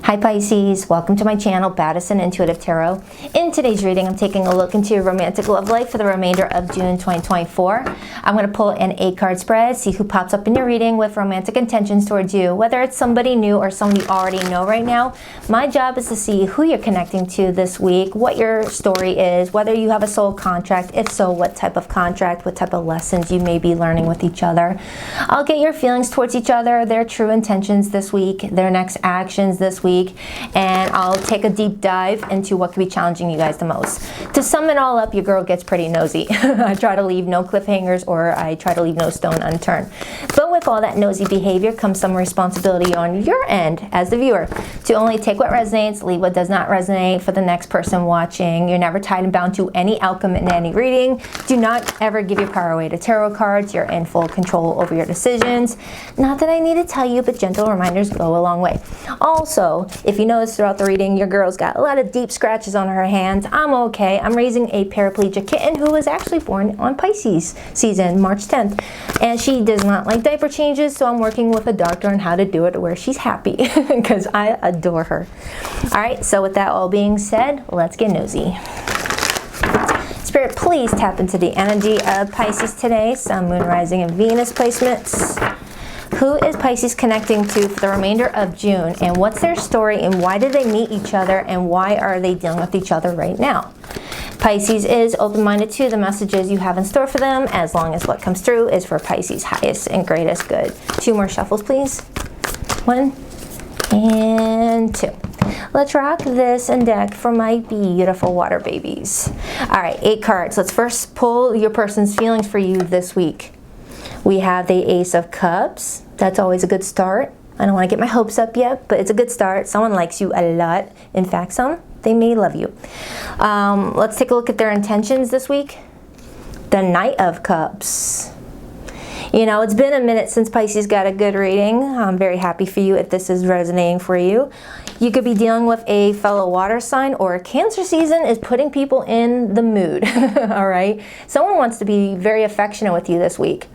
Hi Pisces, welcome to my channel, Baddison Intuitive Tarot. In today's reading, I'm taking a look into your romantic love life for the remainder of June 2024. I'm going to pull an 8-card spread, see who pops up in your reading with romantic intentions towards you. Whether it's somebody new or somebody you already know right now, my job is to see who you're connecting to this week, what your story is, whether you have a soul contract, if so, what type of contract, what type of lessons you may be learning with each other. I'll get your feelings towards each other, their true intentions this week, their next actions this week, and I'll take a deep dive into what could be challenging you guys the most. To sum it all up, your girl gets pretty nosy. I try to leave no cliffhangers, or I try to leave no stone unturned. But with all that nosy behavior comes some responsibility on your end as the viewer to only take what resonates, leave what does not resonate for the next person watching. You're never tied and bound to any outcome in any reading. Do not ever give your power away to tarot cards. You're in full control over your decisions. Not that I need to tell you, but gentle reminders go a long way. Also, if you notice throughout the reading, your girl's got a lot of deep scratches on her hands. I'm okay. I'm raising a paraplegic kitten who was actually born on Pisces season, March 10th. And she does not like diaper changes, so I'm working with a doctor on how to do it to where she's happy because I adore her. All right, so with that all being said, let's get nosy. Spirit, please tap into the energy of Pisces today. Sun, Moon, Rising, and Venus placements. Who is Pisces connecting to for the remainder of June, and what's their story, and why did they meet each other, and why are they dealing with each other right now? Pisces is open-minded to the messages you have in store for them, as long as what comes through is for Pisces' highest and greatest good. 2 more shuffles, please. 1 and 2. Let's rock this and deck for my beautiful water babies. All right, 8 cards. Let's first pull your person's feelings for you this week. We have the Ace of Cups. That's always a good start. I don't want to get my hopes up yet, but it's a good start. Someone likes you a lot. In fact, they may love you. Let's take a look at their intentions this week. The Knight of Cups. You know, it's been a minute since Pisces got a good reading. I'm very happy for you if this is resonating for you. You could be dealing with a fellow water sign, or Cancer season is putting people in the mood. All right? Someone wants to be very affectionate with you this week.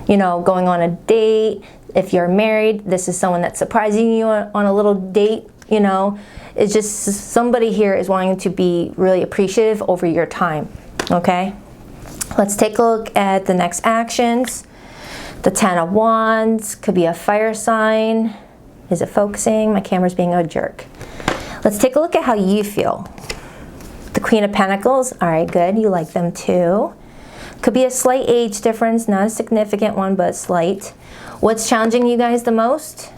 You know, going on a date. If you're married, this is someone that's surprising you on a little date. You know, it's just somebody here is wanting to be really appreciative over your time. Okay? Let's take a look at the next actions. The 10 of Wands could be a fire sign. Is it focusing? My camera's being a jerk. Let's take a look at how you feel. The Queen of Pentacles. All right, good. You like them too. Could be a slight age difference, not a significant one, but slight. What's challenging you guys the most?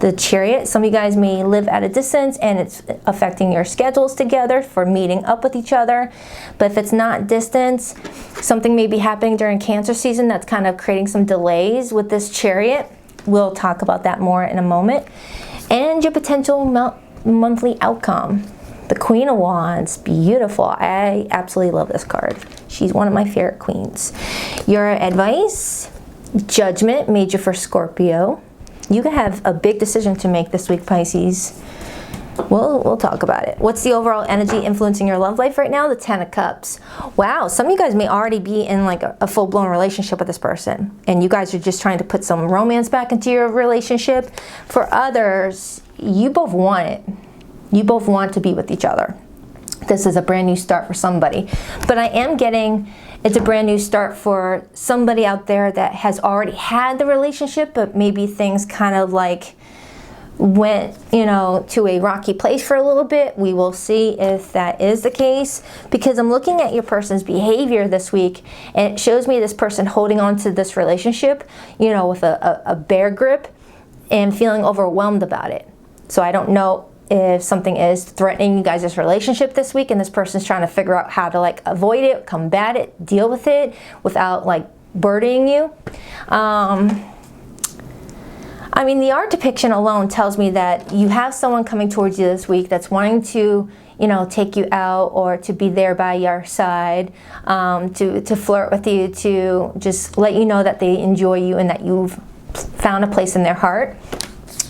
The Chariot. Some of you guys may live at a distance and it's affecting your schedules together for meeting up with each other. But if it's not distance, something may be happening during Cancer season that's kind of creating some delays with this Chariot. We'll talk about that more in a moment. And your potential monthly outcome. The Queen of Wands, beautiful. I absolutely love this card. She's one of my favorite queens. Your advice, Judgment, major for Scorpio. You have a big decision to make this week, Pisces. We'll talk about it. What's the overall energy influencing your love life right now? The 10 of Cups. Wow, some of you guys may already be in like a full-blown relationship with this person, and you guys are just trying to put some romance back into your relationship. For others, you both want it. You both want to be with each other. This is a brand new start for somebody. But I am getting it's a brand new start for somebody out there that has already had the relationship, but maybe things kind of like went, you know, to a rocky place for a little bit. We will see if that is the case, because I'm looking at your person's behavior this week, and it shows me this person holding on to this relationship, you know, with a bear grip and feeling overwhelmed about it. So I don't know if something is threatening you guys' relationship this week, and this person's trying to figure out how to like avoid it, combat it, deal with it without like burdening you. I mean, the art depiction alone tells me that you have someone coming towards you this week that's wanting to, you know, take you out or to be there by your side, to flirt with you, to just let you know that they enjoy you and that you've found a place in their heart.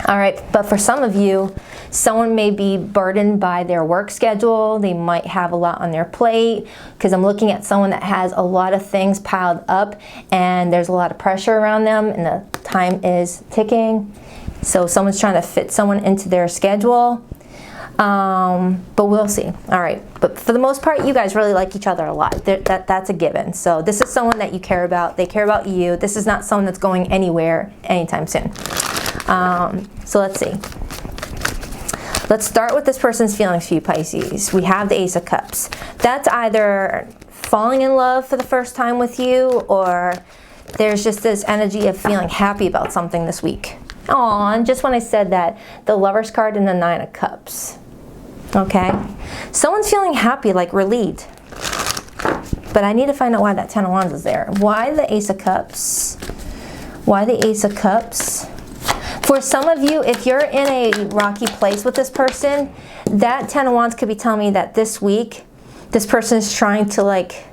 All right, but for some of you, someone may be burdened by their work schedule. They might have a lot on their plate, because I'm looking at someone that has a lot of things piled up and there's a lot of pressure around them and the time is ticking. So someone's trying to fit someone into their schedule. But we'll see. All right. But for the most part, you guys really like each other a lot. That's a given. So this is someone that you care about. They care about you. This is not someone that's going anywhere anytime soon. So let's see. Let's start with this person's feelings for you, Pisces. We have the Ace of Cups. That's either falling in love for the first time with you, or there's just this energy of feeling happy about something this week. Oh, and just when I said that, the Lover's card and the Nine of Cups. Okay? Someone's feeling happy, like relieved. But I need to find out why that Ten of Wands is there. Why the Ace of Cups? Why the Ace of Cups? For some of you, if you're in a rocky place with this person, that Ten of Wands could be telling me that this week, this person is trying to, like,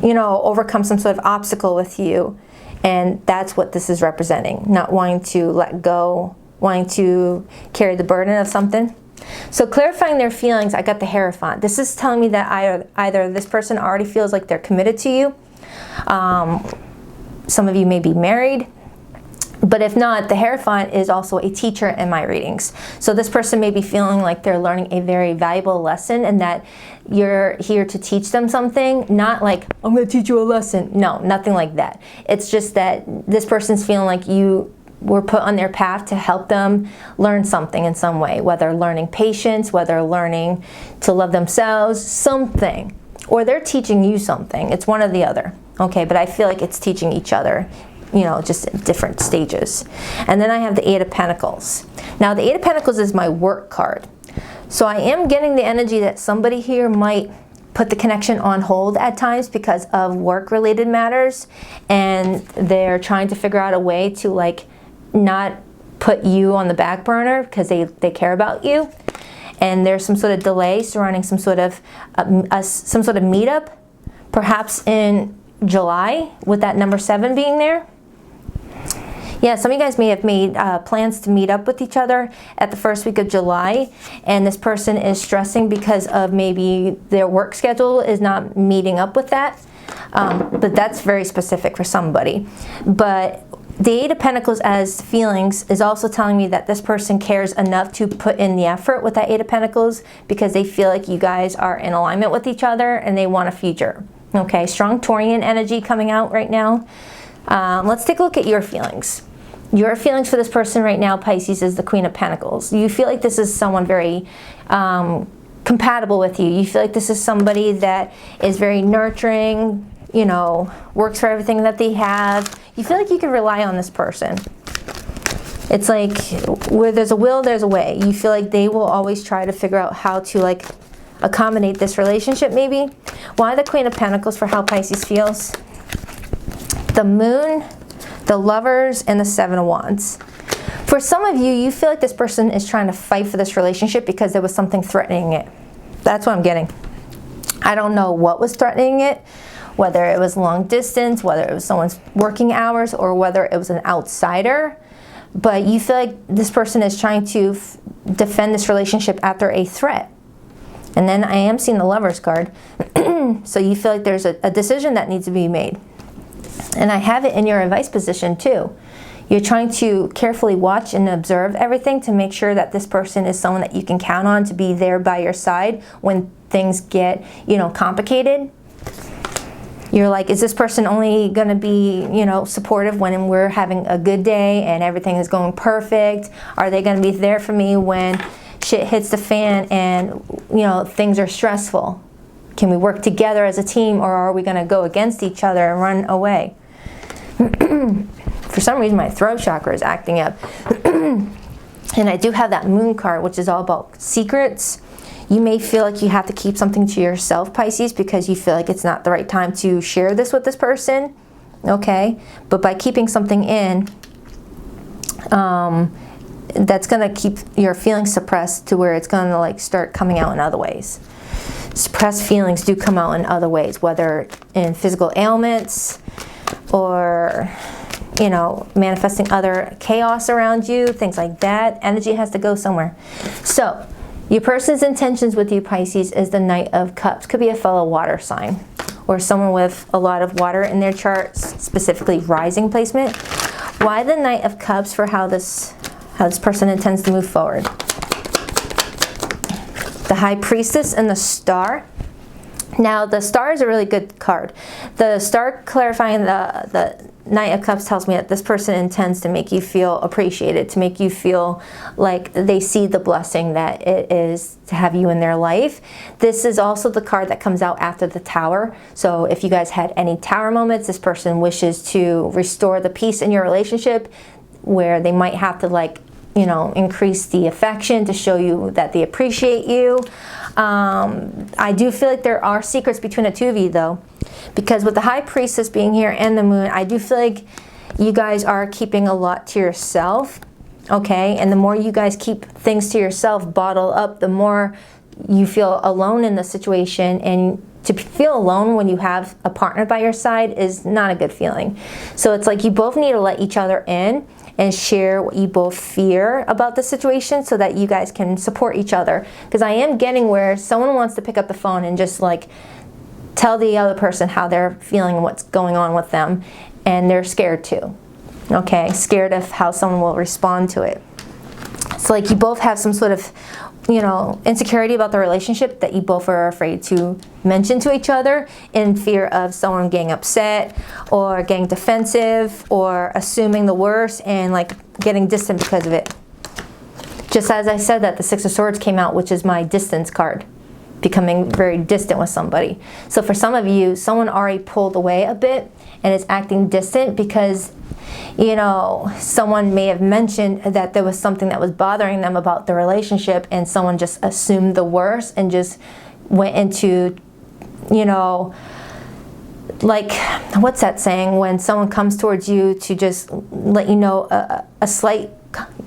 you know, overcome some sort of obstacle with you. And that's what this is representing. Not wanting to let go, wanting to carry the burden of something. So clarifying their feelings, I got the Hierophant. This is telling me that either this person already feels like they're committed to you. Some of you may be married. But if not, the Hierophant is also a teacher in my readings. So this person may be feeling like they're learning a very valuable lesson and that you're here to teach them something. Not like, I'm going to teach you a lesson. No, nothing like that. It's just that this person's feeling like you were put on their path to help them learn something in some way. Whether learning patience, whether learning to love themselves, something. Or they're teaching you something. It's one or the other. Okay, but I feel like it's teaching each other. You know, just at different stages. And then I have the Eight of Pentacles. Now the Eight of Pentacles is my work card. So I am getting the energy that somebody here might put the connection on hold at times because of work-related matters. And they're trying to figure out a way to, like, not put you on the back burner because they care about you. And there's some sort of delay surrounding some sort of meetup, perhaps in July, with that number 7 being there. Yeah, some of you guys may have made plans to meet up with each other at the first week of July, and this person is stressing because of maybe their work schedule is not meeting up with that. But that's very specific for somebody. But the Eight of Pentacles as feelings is also telling me that this person cares enough to put in the effort with that Eight of Pentacles because they feel like you guys are in alignment with each other and they want a future. Okay, strong Taurian energy coming out right now. Let's take a look at your feelings. Your feelings for this person right now, Pisces, is the Queen of Pentacles. You feel like this is someone very compatible with you. You feel like this is somebody that is very nurturing, you know, works for everything that they have. You feel like you can rely on this person. It's like where there's a will, there's a way. You feel like they will always try to figure out how to, like, accommodate this relationship maybe. Why the Queen of Pentacles for how Pisces feels? The Moon, the Lovers, and the Seven of Wands. For some of you, you feel like this person is trying to fight for this relationship because there was something threatening it. That's what I'm getting. I don't know what was threatening it, whether it was long distance, whether it was someone's working hours, or whether it was an outsider. But you feel like this person is trying to defend this relationship after a threat. And then I am seeing the Lover's card. So you feel like there's a decision that needs to be made. And I have it in your advice position too. You're trying to carefully watch and observe everything to make sure that this person is someone that you can count on to be there by your side when things get, you know, complicated. You're like, is this person only going to be, you know, supportive when we're having a good day and everything is going perfect? Are they going to be there for me when shit hits the fan and, you know, things are stressful? Can we work together as a team, or are we going to go against each other and run away? For some reason, my throat chakra is acting up. And I do have that Moon card, which is all about secrets. You may feel like you have to keep something to yourself, Pisces, because you feel like it's not the right time to share this with this person. Okay? But by keeping something in, that's going to keep your feelings suppressed to where it's going to, like, start coming out in other ways. Suppressed feelings do come out in other ways, whether in physical ailments or, you know, manifesting other chaos around you, things like that. Energy has to go somewhere. So, your person's intentions with you, Pisces, is the Knight of Cups. Could be a fellow water sign or someone with a lot of water in their charts, specifically rising placement. Why the Knight of Cups for how how this person intends to move forward. The High Priestess and the Star. Now, the Star is a really good card. The Star clarifying the Knight of Cups tells me that this person intends to make you feel appreciated, to make you feel like they see the blessing that it is to have you in their life. This is also the card that comes out after the Tower. So if you guys had any Tower moments, this person wishes to restore the peace in your relationship, where they might have to, like, you know, increase the affection to show you that they appreciate you. I do feel like there are secrets between the two of you, though, because with the High Priestess being here and the Moon, I do feel like you guys are keeping a lot to yourself, okay? And the more you guys keep things to yourself, bottle up, the more you feel alone in the situation. And to feel alone when you have a partner by your side is not a good feeling. So it's like you both need to let each other in and share what you both fear about the situation so that you guys can support each other. Because I am getting where someone wants to pick up the phone and just like tell the other person how they're feeling and what's going on with them, and they're scared too. Okay, scared of how someone will respond to it. It's like you both have some sort of, you know, insecurity about the relationship that you both are afraid to mention to each other, in fear of someone getting upset or getting defensive or assuming the worst and like getting distant because of it. Just as I said that the Six of Swords came out, which is my distance card, becoming very distant with somebody. So for some of you, someone already pulled away a bit and is acting distant because, you know, someone may have mentioned that there was something that was bothering them about the relationship, and someone just assumed the worst and just went into, you know, like, what's that saying, when someone comes towards you to just let you know a slight,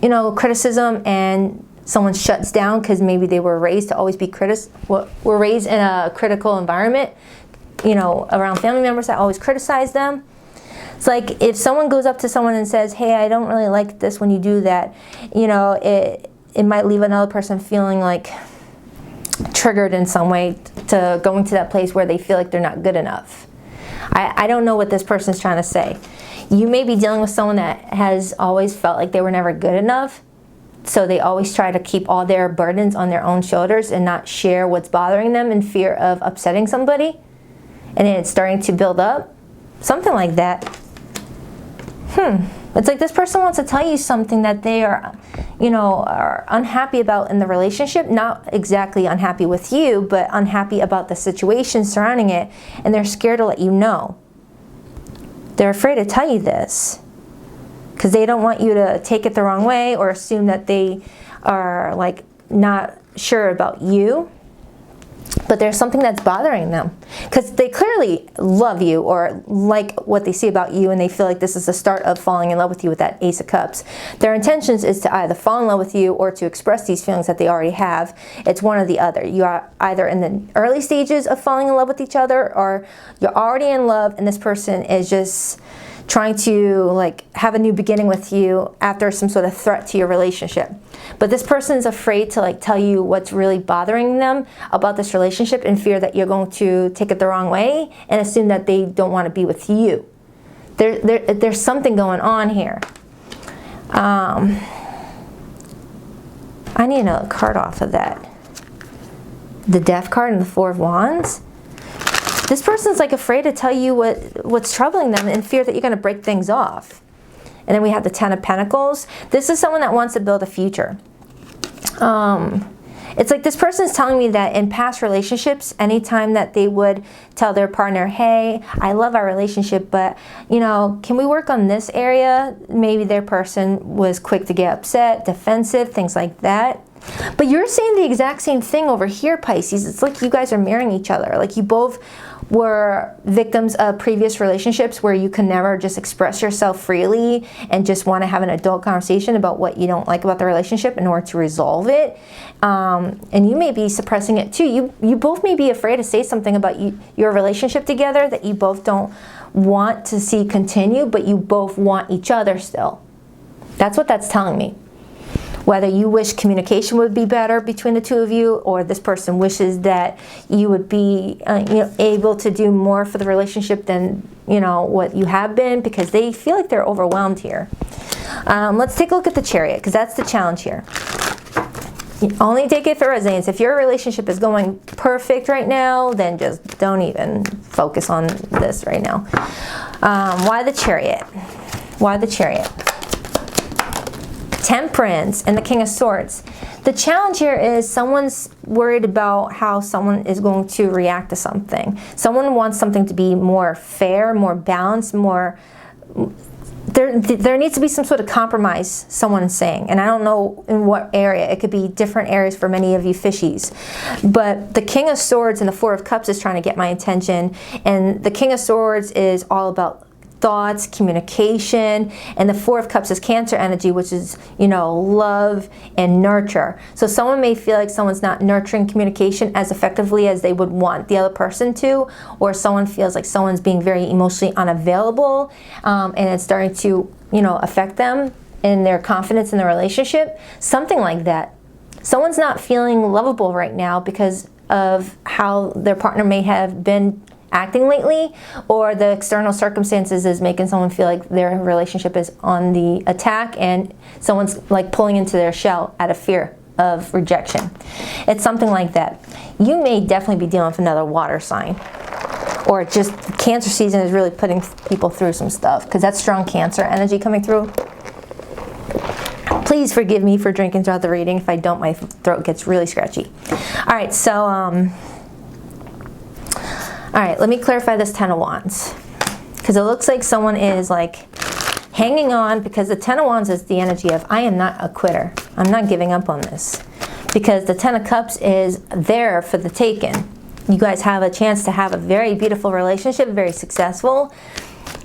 you know, criticism, and someone shuts down because maybe they were raised to always be were raised in a critical environment, you know, around family members that always criticize them. It's like if someone goes up to someone and says, hey, I don't really like this when you do that, you know, it might leave another person feeling like triggered in some way to going to that place where they feel like they're not good enough. I don't know what this person's trying to say. You may be dealing with someone that has always felt like they were never good enough, so they always try to keep all their burdens on their own shoulders and not share what's bothering them in fear of upsetting somebody, and then it's starting to build up. Something like that. It's like this person wants to tell you something that they are, you know, are unhappy about in the relationship. Not exactly unhappy with you, but unhappy about the situation surrounding it, and they're scared to let you know. They're afraid to tell you this because they don't want you to take it the wrong way or assume that they are like not sure about you. But there's something that's bothering them because they clearly love you or like what they see about you, and they feel like this is the start of falling in love with you with that Ace of Cups. Their intentions is to either fall in love with you or to express these feelings that they already have. It's one or the other. You are either in the early stages of falling in love with each other, or you're already in love and this person is just trying to like have a new beginning with you after some sort of threat to your relationship. But this person is afraid to like tell you what's really bothering them about this relationship, in fear that you're going to take it the wrong way and assume that they don't want to be with you. There's something going on here. I need another card off of that. The Death card and the Four of Wands. This person's like afraid to tell you what's troubling them, in fear that you're going to break things off. And then we have the Ten of Pentacles. This is someone that wants to build a future. It's like this person's telling me that in past relationships, anytime that they would tell their partner, hey, I love our relationship, but, you know, can we work on this area? Maybe their person was quick to get upset, defensive, things like that. But you're saying the exact same thing over here, Pisces. It's like you guys are mirroring each other. Like you both were victims of previous relationships where you can never just express yourself freely and just want to have an adult conversation about what you don't like about the relationship in order to resolve it. And you may be suppressing it too. You both may be afraid to say something about your relationship together that you both don't want to see continue, but you both want each other still. That's what that's telling me. Whether you wish communication would be better between the two of you, or this person wishes that you would be able to do more for the relationship than what you have been, because they feel like they're overwhelmed here. Let's take a look at the Chariot, because that's the challenge here. Only take it if it resonates. If your relationship is going perfect right now, then just don't even focus on this right now. Why the Chariot? Why the Chariot? Temperance and the King of Swords. The challenge here is someone's worried about how someone is going to react to something. Someone wants something to be more fair, more balanced, more... There needs to be some sort of compromise, someone's saying. And I don't know in what area. It could be different areas for many of you fishies. But the King of Swords and the Four of Cups is trying to get my attention. And the King of Swords is all about thoughts, communication, and the Four of Cups is Cancer energy, which is, love and nurture. So someone may feel like someone's not nurturing communication as effectively as they would want the other person to, or someone feels like someone's being very emotionally unavailable, and it's starting to, affect them in their confidence in the relationship. Something like that. Someone's not feeling lovable right now because of how their partner may have been acting lately, or the external circumstances is making someone feel like their relationship is on the attack and someone's like pulling into their shell out of fear of rejection. It's something like that. You may definitely be dealing with another water sign, or just Cancer season is really putting people through some stuff, because that's strong Cancer energy coming through. Please forgive me for drinking throughout the reading. If I don't, my throat gets really scratchy. All right, so all right, let me clarify this Ten of Wands, because it looks like someone is like hanging on, because the Ten of Wands is the energy of I am not a quitter. I'm not giving up on this, because the Ten of Cups is there for the taking. You guys have a chance to have a very beautiful relationship, very successful,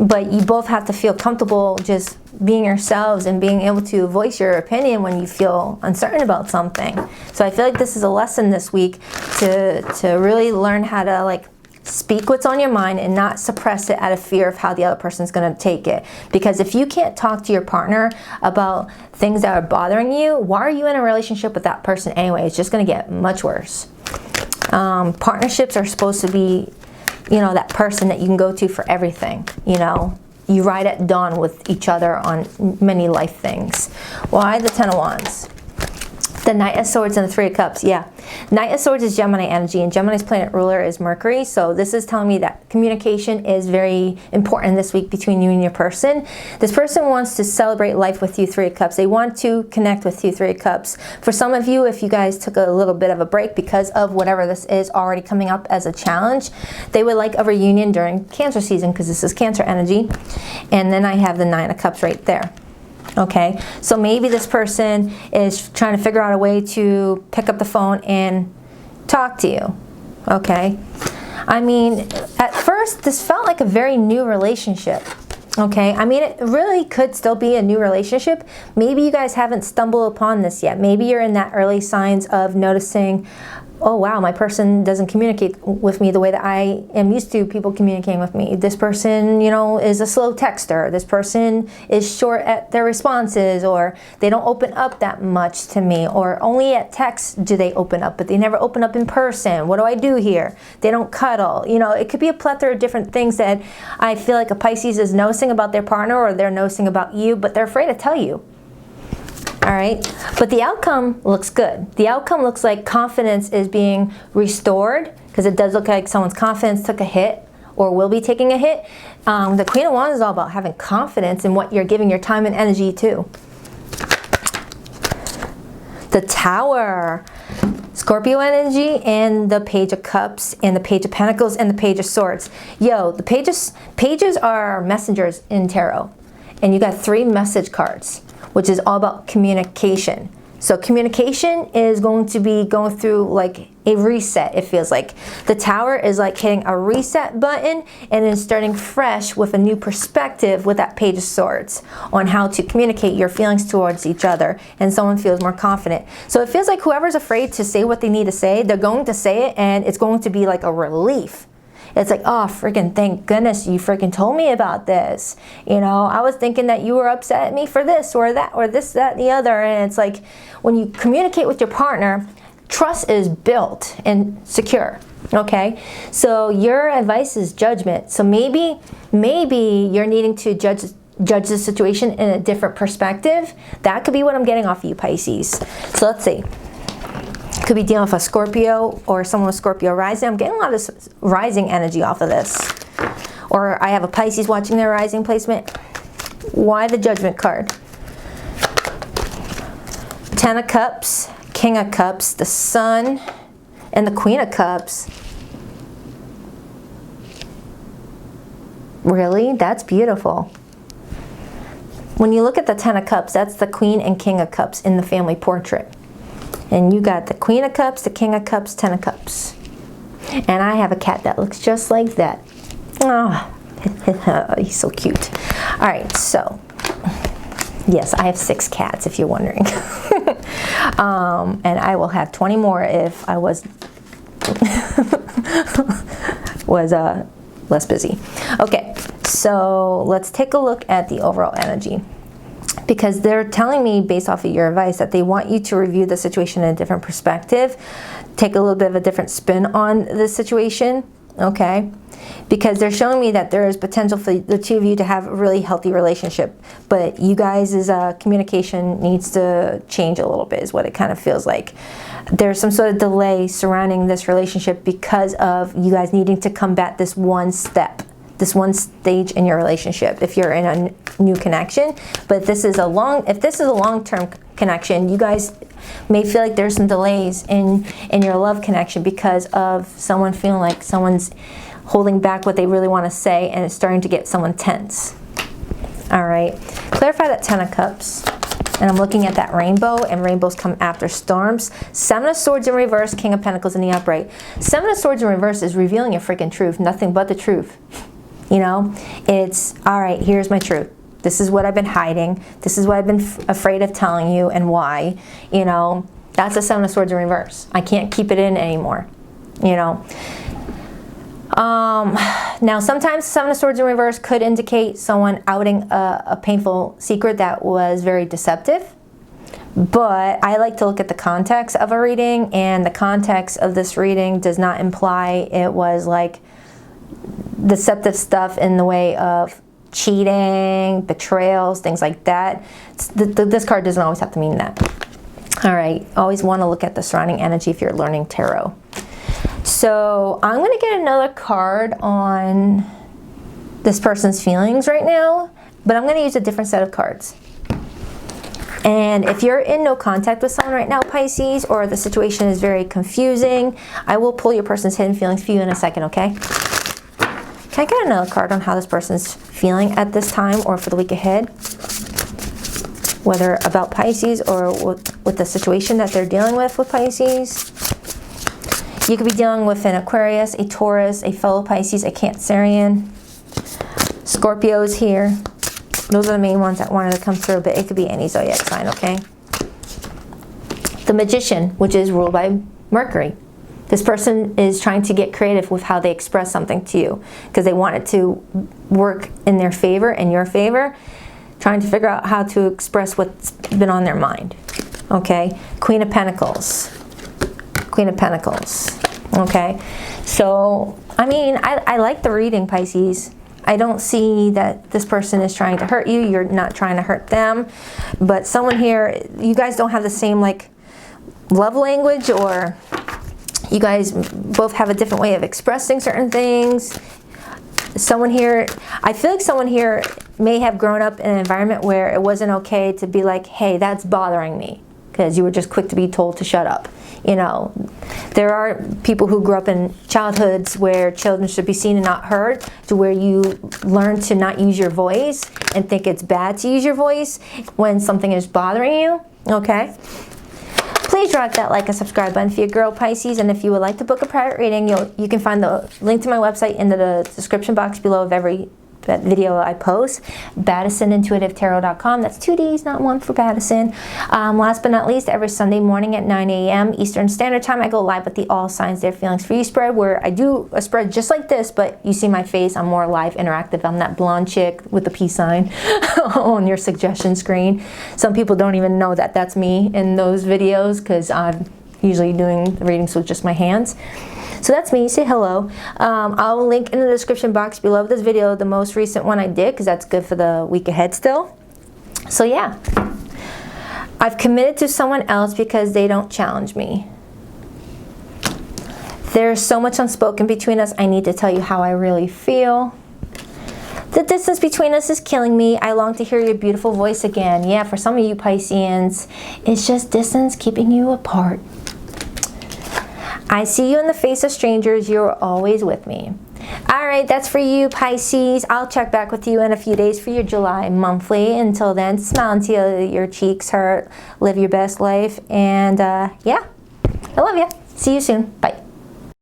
but you both have to feel comfortable just being yourselves and being able to voice your opinion when you feel uncertain about something. So I feel like this is a lesson this week to really learn how to speak what's on your mind and not suppress it out of fear of how the other person's going to take it. Because if you can't talk to your partner about things that are bothering you, why are you in a relationship with that person anyway? It's just going to get much worse. Partnerships are supposed to be, that person that you can go to for everything. You ride at dawn with each other on many life things. Why the Ten of Wands? The Knight of Swords and the Three of Cups. Yeah. Knight of Swords is Gemini energy, and Gemini's planet ruler is Mercury. So this is telling me that communication is very important this week between you and your person. This person wants to celebrate life with you, Three of Cups. They want to connect with you, Three of Cups. For some of you, if you guys took a little bit of a break because of whatever this is already coming up as a challenge, they would like a reunion during Cancer season, because this is Cancer energy. And then I have the Nine of Cups right there. Okay, so maybe this person is trying to figure out a way to pick up the phone and talk to you. Okay, I mean, at first this felt like a very new relationship. Okay, I mean, it really could still be a new relationship. Maybe you guys haven't stumbled upon this yet. Maybe you're in that early signs of noticing, oh wow, my person doesn't communicate with me the way that I am used to people communicating with me. This person, is a slow texter. This person is short at their responses, or they don't open up that much to me, or only at text do they open up, but they never open up in person. What do I do here? They don't cuddle. It could be a plethora of different things that I feel like a Pisces is noticing about their partner, or they're noticing about you, but they're afraid to tell you. All right, but the outcome looks good. The outcome looks like confidence is being restored, because it does look like someone's confidence took a hit or will be taking a hit. The Queen of Wands is all about having confidence in what you're giving your time and energy to. The Tower, Scorpio energy, and the Page of Cups, and the Page of Pentacles, and the Page of Swords. Yo, the pages are messengers in tarot, and you got 3 message cards, which is all about communication. So communication is going to be going through like a reset, it feels like. The Tower is like hitting a reset button and then starting fresh with a new perspective with that Page of Swords on how to communicate your feelings towards each other, and someone feels more confident. So it feels like whoever's afraid to say what they need to say, they're going to say it, and it's going to be like a relief. It's like, oh, freaking thank goodness you freaking told me about this. You know, I was thinking that you were upset at me for this or that or this, that, and the other. And it's like when you communicate with your partner, trust is built and secure. Okay, so your advice is judgment. So maybe you're needing to judge the situation in a different perspective. That could be what I'm getting off of you, Pisces. So let's see. Could be dealing with a Scorpio or someone with Scorpio rising. I'm getting a lot of rising energy off of this. Or I have a Pisces watching their rising placement. Why the Judgment card? Ten of Cups, King of Cups, the Sun, and the Queen of Cups. Really? That's beautiful. When you look at the Ten of Cups, that's the Queen and King of Cups in the family portrait. And you got the Queen of Cups, the King of Cups, Ten of Cups. And I have a cat that looks just like that. Oh, he's so cute. All right, so yes, I have 6 cats, if you're wondering. And I will have 20 more if I was less busy. Okay, so let's take a look at the overall energy. Because they're telling me, based off of your advice, that they want you to review the situation in a different perspective, take a little bit of a different spin on the situation, okay? Because they're showing me that there is potential for the two of you to have a really healthy relationship, but you guys' communication needs to change a little bit, is what it kind of feels like. There's some sort of delay surrounding this relationship because of you guys needing to combat this one step, this one stage in your relationship if you're in a new connection. But if this is a long-term connection, you guys may feel like there's some delays in your love connection because of someone feeling like someone's holding back what they really want to say, and it's starting to get someone tense. All right, clarify that Ten of Cups. And I'm looking at that rainbow, and rainbows come after storms. Seven of Swords in reverse, King of Pentacles in the upright. Seven of Swords in reverse is revealing your freaking truth, nothing but the truth. You know, it's, all right, here's my truth. This is what I've been hiding. This is what I've been afraid of telling you, and why. You know, that's a Seven of Swords in reverse. I can't keep it in anymore, you know. Now, sometimes Seven of Swords in reverse could indicate someone outing a painful secret that was very deceptive. But I like to look at the context of a reading, and the context of this reading does not imply it was like deceptive stuff in the way of cheating, betrayals, things like that. This card doesn't always have to mean that. All right, always want to look at the surrounding energy if you're learning tarot. So I'm going to get another card on this person's feelings right now, but I'm going to use a different set of cards. And if you're in no contact with someone right now, Pisces, or the situation is very confusing, I will pull your person's hidden feelings for you in a second, okay? Can I get another card on how this person's feeling at this time or for the week ahead? Whether about Pisces or with the situation that they're dealing with Pisces. You could be dealing with an Aquarius, a Taurus, a fellow Pisces, a Cancerian. Scorpios here. Those are the main ones that wanted to come through, but it could be any zodiac sign, okay? The Magician, which is ruled by Mercury. This person is trying to get creative with how they express something to you because they want it to work in their favor, in your favor, trying to figure out how to express what's been on their mind, okay? Queen of Pentacles. Queen of Pentacles, okay? So, I mean, I like the reading, Pisces. I don't see that this person is trying to hurt you. You're not trying to hurt them. But someone here, you guys don't have the same, like, love language, or you guys both have a different way of expressing certain things. Someone here, I feel like someone here may have grown up in an environment where it wasn't okay to be like, hey, that's bothering me, because you were just quick to be told to shut up. You know, there are people who grew up in childhoods where children should be seen and not heard, to where you learn to not use your voice and think it's bad to use your voice when something is bothering you, okay? Please drop that like and subscribe button for your girl, Pisces, and if you would like to book a private reading, you can find the link to my website in the description box below of every that video I post. BaddisonIntuitiveTarot.com. That's 2 Ds, not one for Baddison. Last but not least, every Sunday morning at 9 a.m. Eastern Standard Time, I go live with the All Signs Their Feelings for You spread, where I do a spread just like this, but you see my face. I'm more live, interactive. I'm that blonde chick with the peace sign on your suggestion screen. Some people don't even know that that's me in those videos because I'm usually doing the readings with just my hands. So that's me. Say hello. I'll link in the description box below this video the most recent one I did, because that's good for the week ahead still. So yeah, I've committed to someone else because they don't challenge me. There's so much unspoken between us. I need to tell you how I really feel. The distance between us is killing me. I long to hear your beautiful voice again. Yeah, for some of you Pisceans, it's just distance keeping you apart. I see you in the face of strangers. You're always with me. All right, that's for you, Pisces. I'll check back with you in a few days for your July monthly. Until then, smile until your cheeks hurt. Live your best life. And yeah, I love you. See you soon. Bye.